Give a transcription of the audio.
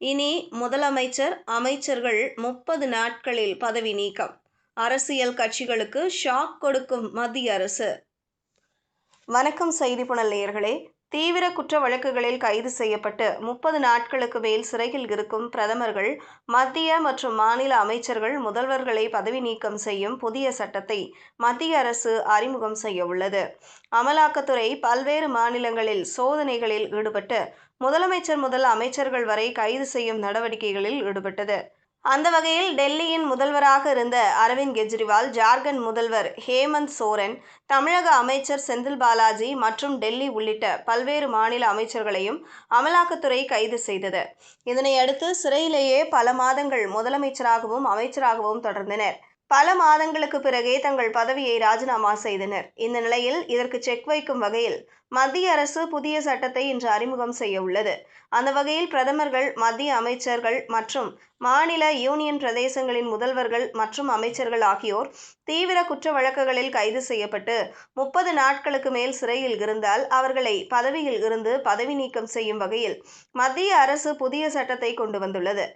இனி முதலமைச்சர், அமைச்சர்கள் 30 நாட்களில் பதவி நீக்கம். அரசியல் கட்சிகளுக்கு ஷாக் கொடுக்கும் மத்திய அரசு. வணக்கம் செய்திப்புனல் நேயர்களே. தீவிர குற்ற வழக்குகளில் கைது செய்யப்பட்டு 30 நாட்களுக்கு மேல் சிறையில் இருக்கும் பிரதமர்கள், மத்திய மற்றும் மாநில அமைச்சர்கள், முதல்வர்களை பதவி நீக்கம் செய்யும் புதிய சட்டத்தை மத்திய அரசு அறிமுகம் செய்ய உள்ளது. அமலாக்கத்துறை பல்வேறு மாநிலங்களில் சோதனைகளில் ஈடுபட்டு முதலமைச்சர் முதல் அமைச்சர்கள் வரை கைது செய்யும் நடவடிக்கைகளில் ஈடுபட்டது. அந்த வகையில் டெல்லியின் முதல்வராக இருந்த அரவிந்த் கெஜ்ரிவால், ஜார்க்கண்ட் முதல்வர் ஹேமந்த் சோரன், தமிழக அமைச்சர் செந்தில் பாலாஜி மற்றும் டெல்லி உள்ளிட்ட பல்வேறு மாநில அமைச்சர்களையும் அமலாக்கத்துறை கைது செய்தது. இதனையடுத்து சிறையிலேயே பல மாதங்கள் முதலமைச்சராகவும் அமைச்சராகவும் தொடர்ந்தனர். பல மாதங்களுக்கு பிறகே தங்கள் பதவியை ராஜினாமா செய்தனர். இந்த நிலையில் இதற்கு செக் வைக்கும் வகையில் மத்திய அரசு புதிய சட்டத்தை இன்று அறிமுகம் செய்ய உள்ளது. அந்த வகையில் பிரதமர்கள், மத்திய அமைச்சர்கள் மற்றும் மாநில, யூனியன் பிரதேசங்களின் முதல்வர்கள் மற்றும் அமைச்சர்கள் ஆகியோர் தீவிர குற்ற வழக்குகளில் கைது செய்யப்பட்டு 30 நாட்களுக்கு மேல் சிறையில் இருந்தால் அவர்களை பதவியில் இருந்து பதவி நீக்கம் செய்யும் வகையில் மத்திய அரசு புதிய சட்டத்தை கொண்டு வந்துள்ளது.